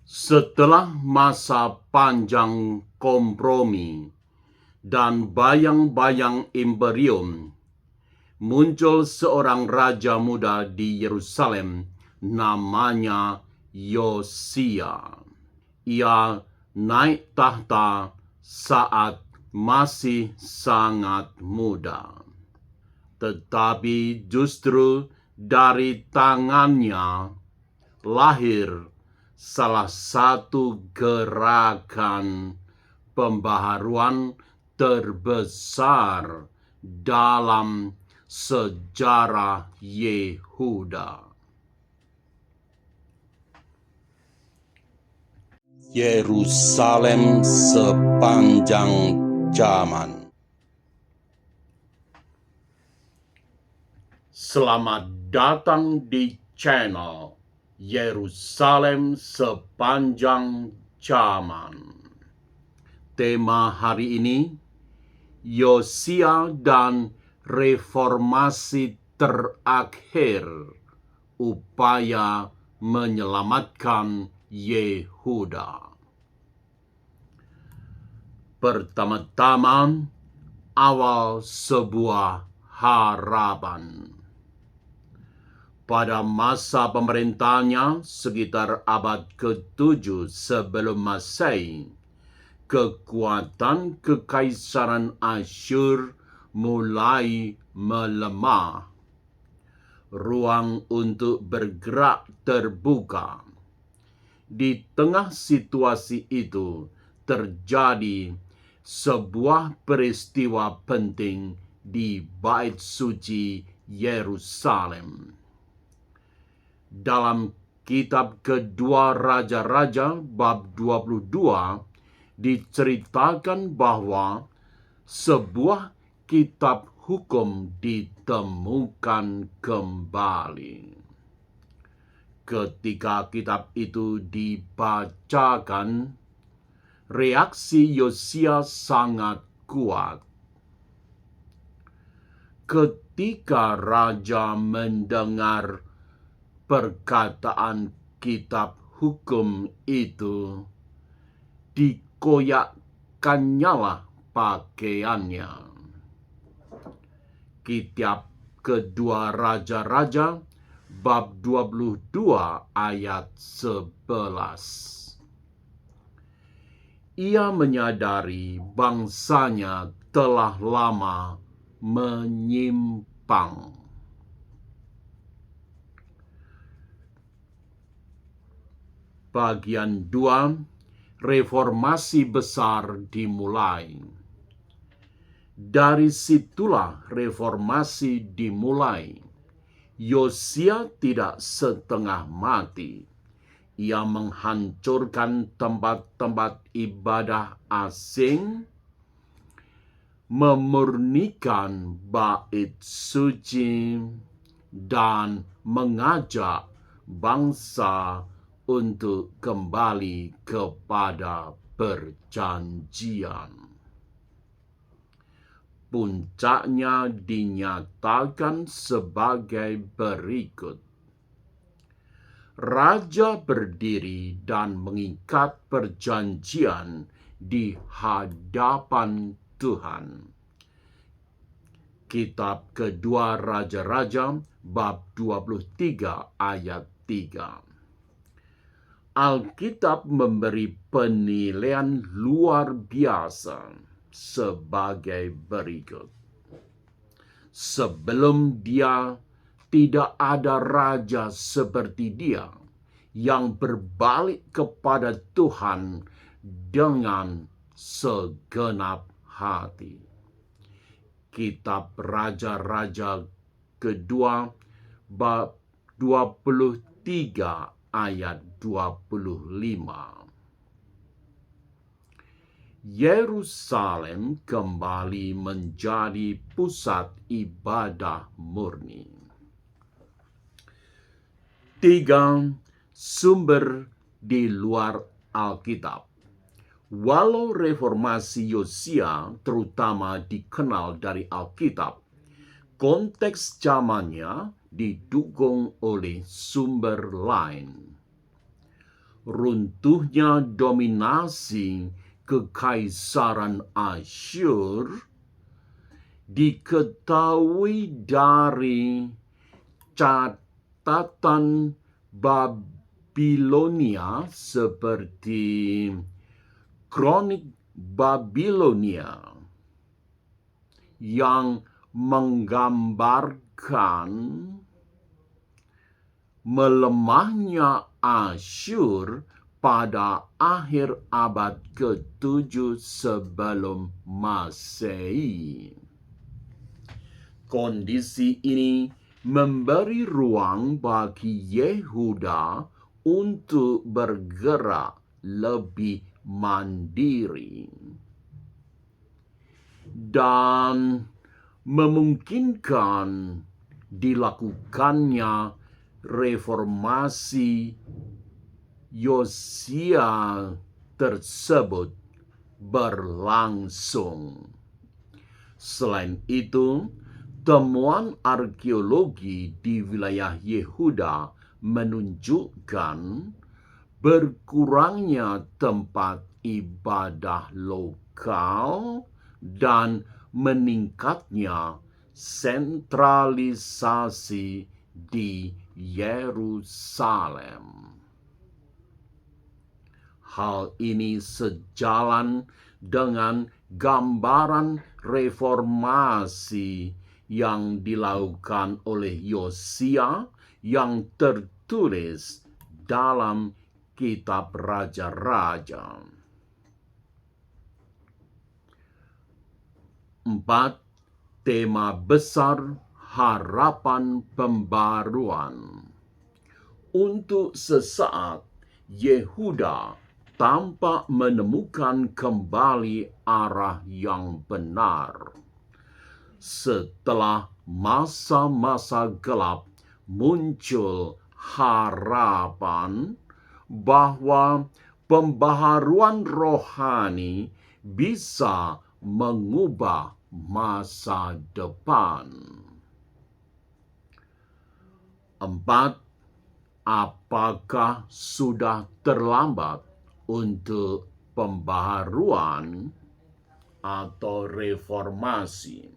Setelah masa panjang kompromi dan bayang-bayang imperium, muncul seorang raja muda di Yerusalem namanya Yosia. Ia naik tahta saat masih sangat muda. Tetapi justru dari tangannya lahir salah satu gerakan pembaharuan terbesar dalam sejarah Yehuda. Yerusalem sepanjang zaman. Selamat datang di channel Yerusalem sepanjang zaman. Tema hari ini, Yosia dan reformasi terakhir, upaya menyelamatkan Yehuda. Pertama-tama, awal sebuah harapan. Pada masa pemerintahnya sekitar abad ke-7 sebelum Masehi, kekuatan kekaisaran Asyur mulai melemah. Ruang untuk bergerak terbuka. Di tengah situasi itu terjadi sebuah peristiwa penting di Bait Suci Yerusalem. Dalam kitab Kedua Raja-Raja bab 22 diceritakan bahwa sebuah kitab hukum ditemukan kembali. Ketika kitab itu dibacakan, reaksi Yosia sangat kuat. Ketika raja mendengar perkataan kitab hukum itu, dikoyakkannyalah pakaiannya. Kitab Kedua Raja-Raja bab 22 ayat 11. Ia menyadari bangsanya telah lama menyimpang. Bagian 2, reformasi besar dimulai. Dari situlah reformasi dimulai. Yosia tidak setengah mati. Ia menghancurkan tempat-tempat ibadah asing, memurnikan bait suci, dan mengajak bangsa untuk kembali kepada perjanjian. Puncaknya dinyatakan sebagai berikut. Raja berdiri dan mengikat perjanjian di hadapan Tuhan. Kitab Kedua Raja-Raja bab 23 ayat 3. Alkitab memberi penilaian luar biasa sebagai berikut. Sebelum dia, tidak ada raja seperti dia yang berbalik kepada Tuhan dengan segenap hati. Kitab Raja-Raja kedua bab 23 ayat 25. Yerusalem kembali menjadi pusat ibadah murni. 3. Sumber di luar Alkitab. Walau reformasi Yosia terutama dikenal dari Alkitab, konteks zamannya didukung oleh sumber lain. runtuhnya dominasi kekaisaran Asyur diketahui dari catatan Babilonia seperti Kronik Babilonia yang menggambarkan melemahnya Asyur pada akhir abad ke-7 sebelum Masehi. Kondisi ini memberi ruang bagi Yehuda untuk bergerak lebih mandiri dan memungkinkan dilakukannya reformasi Yosia tersebut berlangsung. Selain itu, temuan arkeologi di wilayah Yehuda menunjukkan berkurangnya tempat ibadah lokal dan meningkatnya sentralisasi di Yerusalem. Hal ini sejalan dengan gambaran reformasi yang dilakukan oleh Yosia yang tertulis dalam Kitab Raja-Raja. 4. Tema besar harapan pembaruan. Untuk sesaat, Yehuda tampak menemukan kembali arah yang benar. Setelah masa-masa gelap, muncul harapan bahwa pembaharuan rohani bisa mengubah masa depan. 4. Apakah sudah terlambat untuk pembaharuan atau reformasi?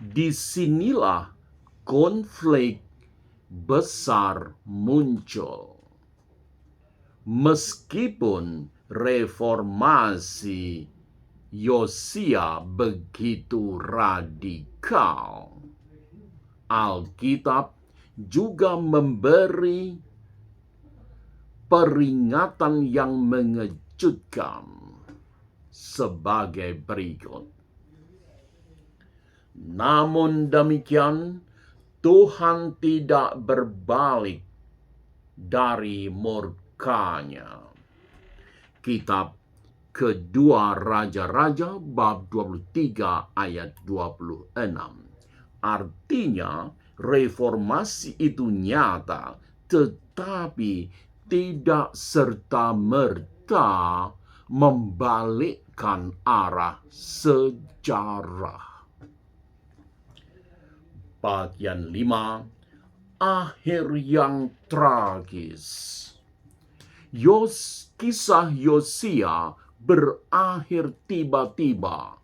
Disinilah konflik besar muncul. Meskipun reformasi Yosia begitu radikal, Alkitab juga memberi peringatan yang mengejutkan sebagai berikut. Namun demikian, Tuhan tidak berbalik dari murkanya. Kitab Kedua Raja-Raja bab 23 ayat 26. Artinya, reformasi itu nyata, tetapi tidak serta-merta membalikkan arah sejarah. Bagian 5. Akhir yang tragis. Kisah Yosia berakhir tiba-tiba.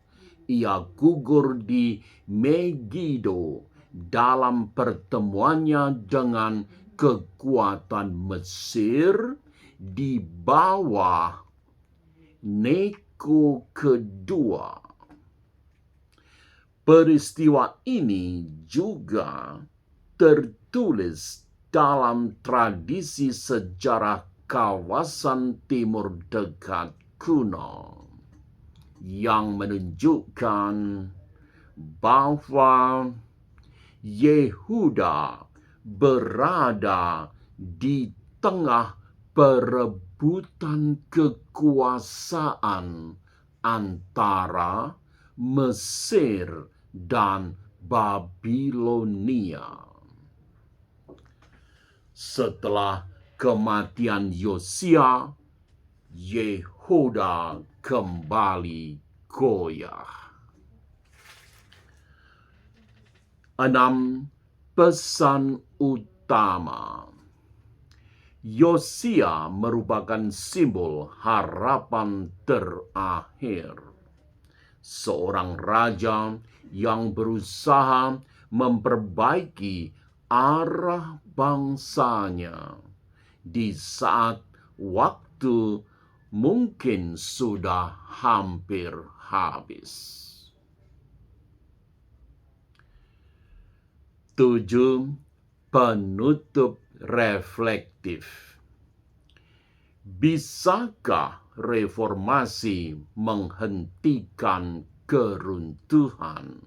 Ia gugur di Megiddo dalam pertemuannya dengan kekuatan Mesir di bawah Neko kedua. Peristiwa ini juga tertulis dalam tradisi sejarah kawasan timur dekat kuno yang menunjukkan bahwa Yehuda berada di tengah perebutan kekuasaan antara Mesir dan Babilonia. Setelah kematian Yosia, Yehuda kembali goyah. 6. Pesan utama. Yosia merupakan simbol harapan terakhir. Seorang raja yang berusaha memperbaiki arah bangsanya di saat waktu mungkin sudah hampir habis. 7. Penutup reflektif. Bisakah reformasi menghentikan keruntuhan?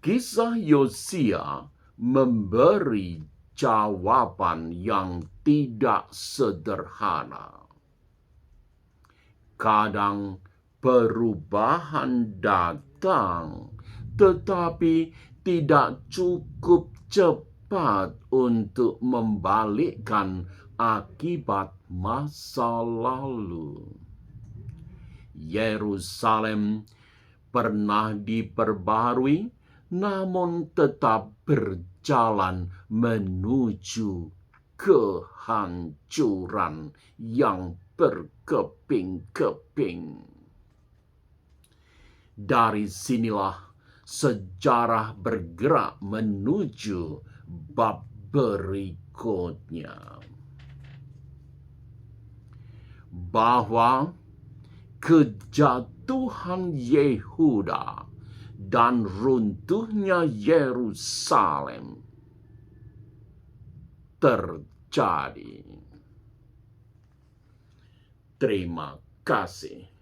Kisah Yosia memberi jawaban yang tidak sederhana. Kadang perubahan datang, tetapi tidak cukup cepat untuk membalikkan akibat masa lalu. Yerusalem pernah diperbarui, namun tetap berjalan menuju kehancuran yang berkeping-keping. Dari sinilah sejarah bergerak menuju bab berikutnya, bahwa kejatuhan Yehuda dan runtuhnya Yerusalem terjadi. Terima kasih.